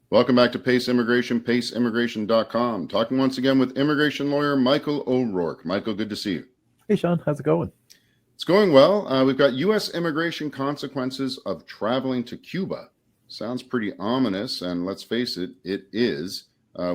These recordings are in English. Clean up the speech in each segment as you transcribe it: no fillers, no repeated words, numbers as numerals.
Welcome back to Pace Immigration, paceimmigration.com. Talking once again with immigration lawyer Michael O'Rourke. Michael, good to see you. Hey, Sean, how's it going? It's going well. We've got U.S. immigration consequences of traveling to Cuba. Sounds pretty ominous, and let's face it, it is.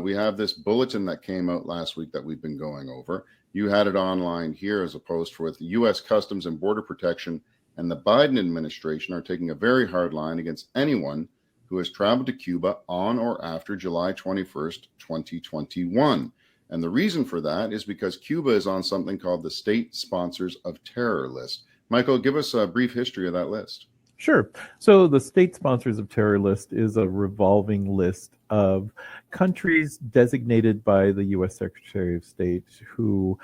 We have this bulletin that came out last week that we've been going over. You had it online here as a post with U.S. Customs and Border Protection and the Biden administration are taking a very hard line against anyone who has traveled to Cuba on or after July 21st, 2021. And the reason for that is because Cuba is on something called the State Sponsors of Terror list. Michael, give us a brief history of that list. Sure. So the State Sponsors of Terror list is a revolving list of countries designated by the U.S. Secretary of State who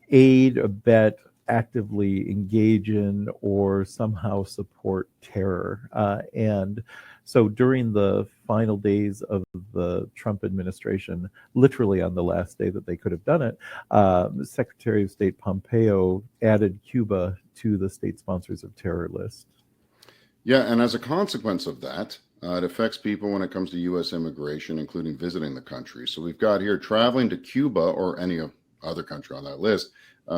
aid, abet, actively engage in, or somehow support terror. And so during the final days of the Trump administration, literally on the last day that they could have done it, Secretary of State Pompeo added Cuba to the State Sponsors of Terror list. Yeah, and as a consequence of that, it affects people when it comes to U.S. immigration, including visiting the country. So we've got here traveling to Cuba or any other country on that list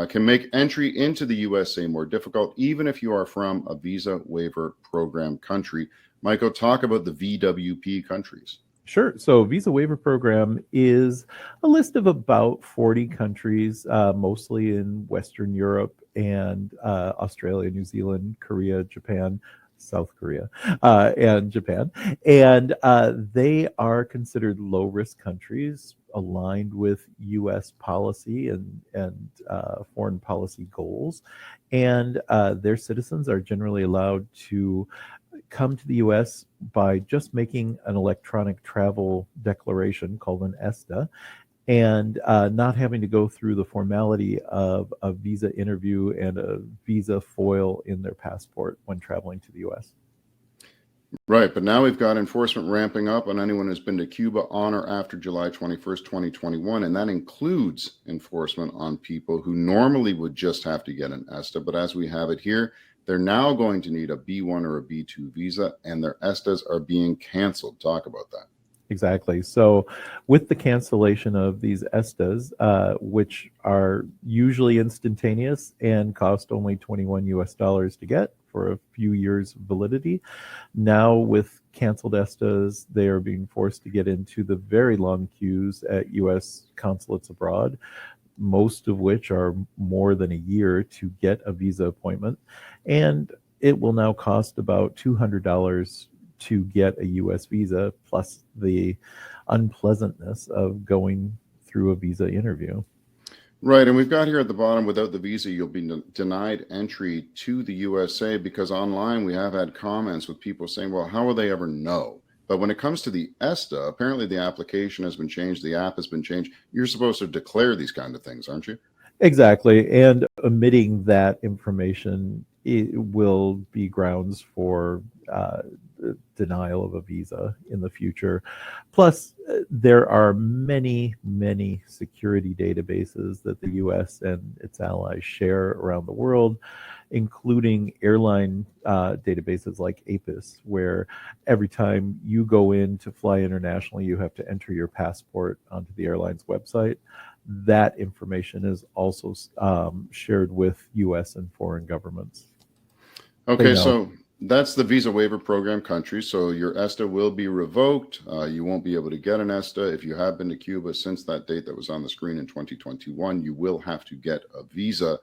can make entry into the USA more difficult, even if you are from a Visa Waiver Program country. Michael, talk about the VWP countries. Sure. So Visa Waiver Program is a list of about 40 countries, mostly in Western Europe and Australia, New Zealand, Korea, Japan, South Korea, and Japan. And they are considered low-risk countries aligned with U.S. policy and foreign policy goals. And their citizens are generally allowed to come to the U.S. by just making an electronic travel declaration called an ESTA, and not having to go through the formality of a visa interview and a visa foil in their passport when traveling to the U.S. Right, but now we've got enforcement ramping up on anyone who's been to Cuba on or after July 21st, 2021, and that includes enforcement on people who normally would just have to get an ESTA, but as we have it here, they're now going to need a B1 or a B2 visa, and their ESTAs are being canceled. Talk about that. Exactly. So with the cancellation of these ESTAs, which are usually instantaneous and cost only $21 to get for a few years validity, now with canceled ESTAs, they are being forced to get into the very long queues at U.S. consulates abroad, most of which are more than a year to get a visa appointment. And it will now cost about $200 to get a U.S. visa, plus the unpleasantness of going through a visa interview. Right, and we've got here at the bottom, without the visa, you'll be denied entry to the USA, because online we have had comments with people saying, well, how will they ever know? But when it comes to the ESTA, apparently the application has been changed, the app has been changed. You're supposed to declare these kind of things, aren't you? Exactly, and omitting that information, it will be grounds for denial of a visa in the future. Plus, there are many, many security databases that the U.S. and its allies share around the world, including airline databases like APIS, where every time you go in to fly internationally, you have to enter your passport onto the airline's website. That information is also shared with U.S. and foreign governments. Okay, so that's the Visa Waiver Program country. So your ESTA will be revoked. You won't be able to get an ESTA. If you have been to Cuba since that date that was on the screen in 2021, you will have to get a visa.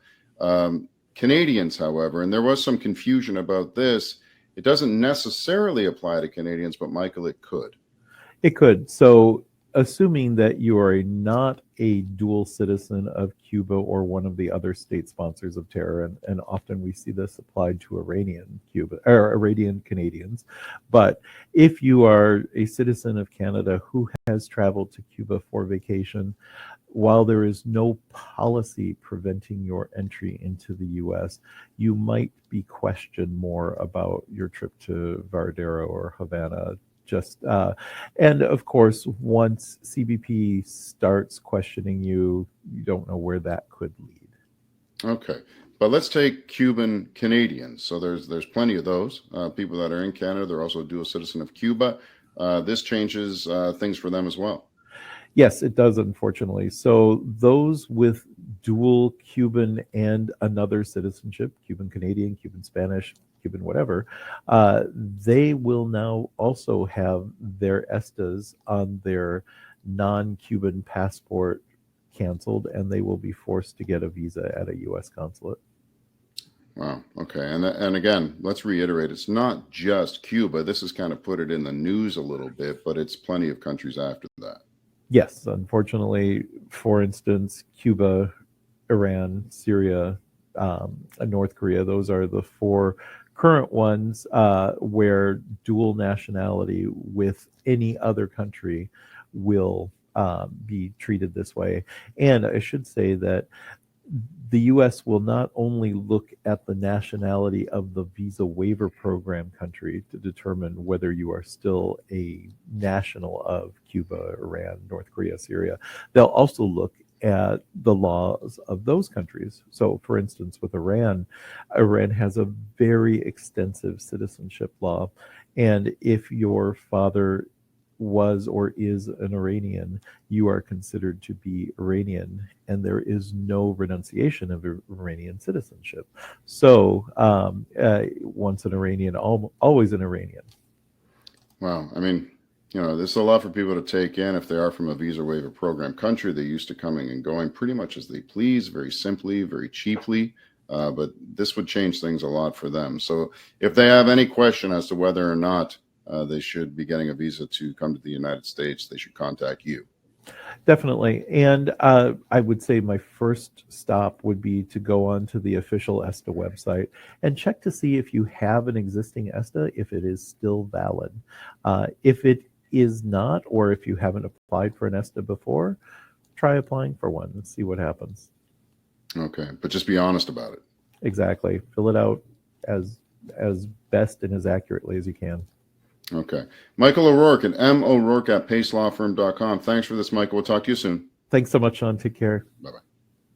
Canadians, however, and there was some confusion about this, it doesn't necessarily apply to Canadians, but Michael, it could. It could. So assuming that you are not a dual citizen of Cuba or one of the other state sponsors of terror, and often we see this applied to Iranian Cuba or Iranian Canadians. But if you are a citizen of Canada who has traveled to Cuba for vacation, while there is no policy preventing your entry into the U.S., you might be questioned more about your trip to Varadero or Havana. And of course, once CBP starts questioning you, you don't know where that could lead. Okay, but let's take Cuban Canadians. So there's plenty of those people that are in Canada. They're also a dual citizen of Cuba. this changes things for them as well. Yes, it does, unfortunately. So those with dual Cuban and another citizenship, Cuban Canadian, Cuban Spanish, Cuban whatever, they will now also have their ESTAs on their non-Cuban passport canceled, and they will be forced to get a visa at a U.S. consulate. Wow. Okay. And again, let's reiterate, it's not just Cuba. This has kind of put it in the news a little bit, but it's plenty of countries after that. Yes, unfortunately, for instance, Cuba, Iran, Syria, North Korea, those are the four current ones where dual nationality with any other country will be treated this way. And I should say that the U.S. will not only look at the nationality of the Visa Waiver Program country to determine whether you are still a national of Cuba, Iran, North Korea, Syria. They'll also look at the laws of those countries. So, for instance, with Iran, Iran has a very extensive citizenship law. And if your father was or is an Iranian, you are considered to be Iranian, and there is no renunciation of Iranian citizenship. So once an Iranian, always an Iranian. Wow. I mean, this is a lot for people to take in. If they are from a Visa Waiver Program country, they're used to coming and going pretty much as they please, very simply, very cheaply. But this would change things a lot for them. So if they have any question as to whether or not they should be getting a visa to come to the United States, they should contact you. Definitely. And I would say my first stop would be to go on to the official ESTA website and check to see if you have an existing ESTA, if it is still valid. If it is not, or if you haven't applied for an ESTA before, try applying for one and see what happens. Okay. But just be honest about it. Exactly. Fill it out as best and as accurately as you can. Okay. Michael O'Rourke at MO'Rourke at PaceLawFirm.com. Thanks for this, Michael. We'll talk to you soon. Thanks so much, Sean. Take care. Bye-bye.